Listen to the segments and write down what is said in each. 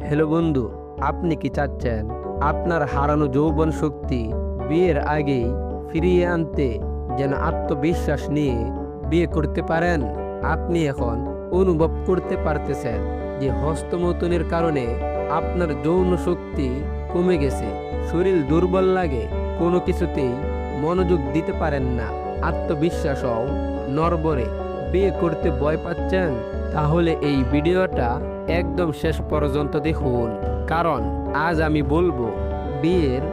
Hello বন্ধু, আপনি কি চাচ্ছেন আপনার হারানো যৌবন শক্তি বিয়ের আগেই ফিরিয়ে আনতে, যেন আত্মবিশ্বাস নিয়ে বিয়ে করতে পারেন? আপনি এখন অনুভব করতে পারতেছেন যে হস্তমৈথুনের কারণে আপনার যৌন শক্তি কমে গেছে, শরীর দুর্বল লাগে, কোনো কিছুতেই মনোযোগ দিতে পারেন না, আত্মবিশ্বাসও নড়বড়ে, বিয়ে করতে ভয় পাচ্ছেন? তাহলে এই ভিডিওটা একদম শেষ পর্যন্ত দেখুন, কারণ আজ আমি বলবো বিয়ের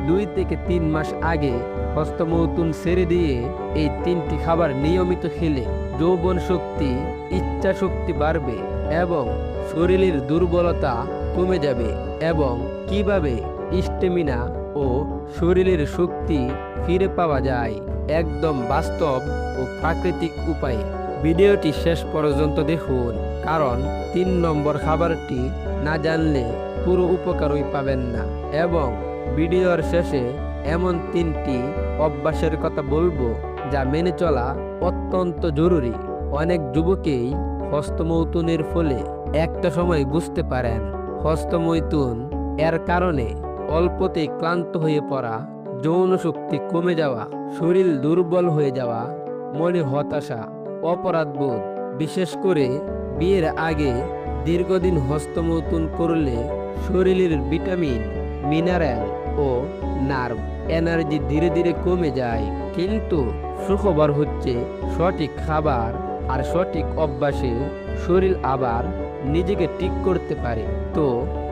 2 থেকে 3 মাস আগে হস্তমৈথুন ছেড়ে দিয়ে এই 3টি খাবার নিয়মিত খেলে যৌবন শক্তি, ইচ্ছা শক্তি বাড়বে এবং শরীরের দুর্বলতা কমে যাবে, এবং কিভাবে স্টেমিনা ও শরীরের শক্তি ফিরে পাওয়া যায় একদম বাস্তব ও প্রাকৃতিক উপায়ে। ভিডিওটি শেষ পর্যন্ত দেখুন, কারণ 3 নম্বর খাবারটি না জানলে পুরো উপকারই পাবেন না, এবং ভিডিওর শেষে এমন 3টি অভ্যাসের কথা বলবো যা মেনে চলা অত্যন্ত জরুরি। অনেক যুবকেই হস্তমৈথুনের ফলে একটা সময় বুঝতে পারেন হস্তমৈথুন এর কারণে অল্পতেই ক্লান্ত হয়ে পড়া, যৌন শক্তি কমে যাওয়া, শরীর দুর্বল হয়ে যাওয়া, মনে হতাশা, অপরাধবোধ। বিশেষ করে বিয়ের আগে দীর্ঘদিন হস্তমৈথুন করলে শরীরের ভিটামিন, মিনারেল ও নার্ভ এনার্জি ধীরে ধীরে কমে যায়। কিন্তু সুখবর হচ্ছে, সঠিক খাবার আর সঠিক অভ্যাসে শরীর আবার নিজেকে ঠিক করতে পারে। তো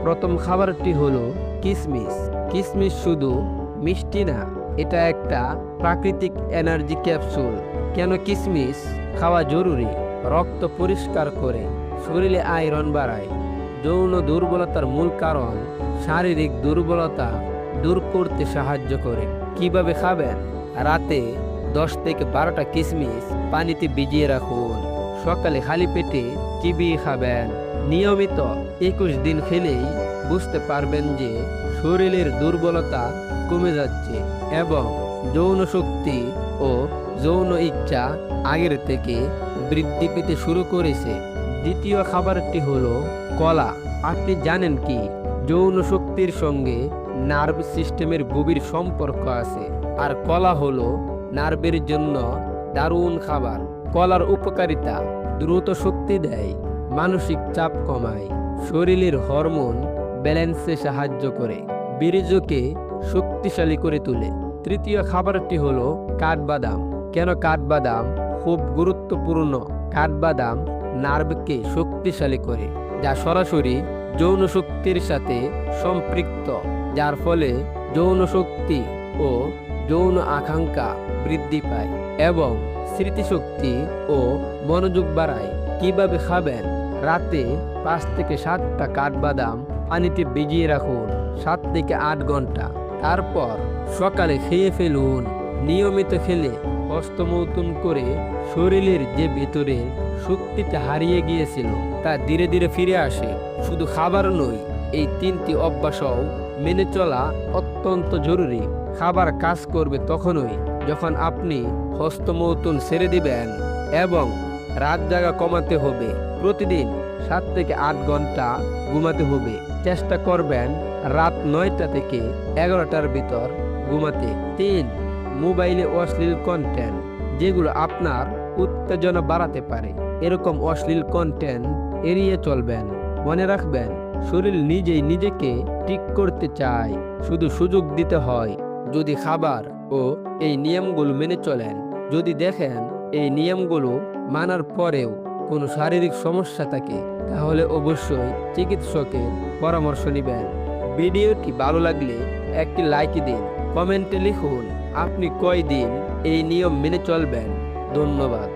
প্রথম খাবারটি হলো কিশমিশ। কিশমিশ শুধু মিষ্টি না, এটা একটা প্রাকৃতিক এনার্জি ক্যাপসুল। কেন কিশমিশ খাওয়া জরুরি? রক্ত পরিষ্কার করে, শরীরে আয়রন বাড়ায়, যৌন দুর্বলতার মূল কারণ শারীরিক দুর্বলতা দূর করতে সাহায্য করে। কিভাবে খাবেন? রাতে 10 থেকে 12টা কিশমিশ পানিতে ভিজিয়ে রাখুন, সকালে খালি পেটে চিবিয়ে খাবেন। নিয়মিত 21 দিন খেলেই বুঝতে পারবেন যে শরীরের দুর্বলতা কমে যাচ্ছে এবং যৌন শক্তি ও যৌন ইচ্ছা আগের থেকে বৃদ্ধি পেতে শুরু করেছে। দ্বিতীয় খাবারটি হলো কলা। আপনি জানেন কি, যৌন শক্তির সঙ্গে নার্ভ সিস্টেমের গভীর সম্পর্ক আছে, আর কলা হলো নার্ভের জন্য দারুণ খাবার। কলার উপকারিতা: দ্রুত শক্তি দেয়, মানসিক চাপ কমায়, শরীরের হরমোন ব্যালেন্সে সাহায্য করে, বীর্যকে শক্তিশালী করে তোলে। তৃতীয় খাবারটি হলো কাঠবাদাম। কেন কাঠবাদাম খুব গুরুত্বপূর্ণ? কাঠবাদাম নার্ভকে শক্তিশালী করে, যা সরাসরি যৌন শক্তির সাথে সম্পৃক্ত, যার ফলে যৌন শক্তি ও যৌন আকাঙ্ক্ষা বৃদ্ধি পায় এবং স্মৃতিশক্তি ও মনোযোগ বাড়ায়। কিভাবে খাবেন? রাতে 5 থেকে 7টা কাঠবাদাম পানিতে ভিজিয়ে রাখুন 7 থেকে 8 ঘন্টা, তারপর সকালে খেয়ে ফেলুন। নিয়মিত খেলে হস্তমৈথুন করে শরীরের যে ভেতরের শক্তিটা হারিয়ে গিয়েছিল তা ধীরে ধীরে ফিরে আসে। শুধু খাবার নয়, এই 3টি অভ্যাসও মেনে চলা অত্যন্ত জরুরি। খাবার কাজ করবে তখনই যখন আপনি হস্তমৈথুন ছেড়ে দিবেন, এবং রাত জাগা কমাতে হবে। প্রতিদিন 7 থেকে 8 ঘন্টা ঘুমাতে হবে। চেষ্টা করবেন রাত 9টা থেকে 11টার ভিতর ঘুমাতে। 3. মোবাইলে অশ্লীল কন্টেন্ট, যেগুলো আপনার উত্তেজনা বাড়াতে পারে, এরকম অশ্লীল কন্টেন্ট এড়িয়ে চলবেন। মনে রাখবেন, শরীর নিজেই নিজেকে ঠিক করতে চায়, শুধু সুযোগ দিতে হয়। যদি খাবার ও এই নিয়মগুলো মেনে চলেন, যদি দেখেন এই নিয়মগুলো মানার পরেও কোনো শারীরিক সমস্যা থাকে, তাহলে অবশ্যই চিকিৎসকের পরামর্শ নেবেন। ভিডিওটি ভালো লাগলে একটি লাইক দিন, কমেন্টে লিখুন আপনি কয়দিন এই নিয়ম মেনে চলবেন। ধন্যবাদ।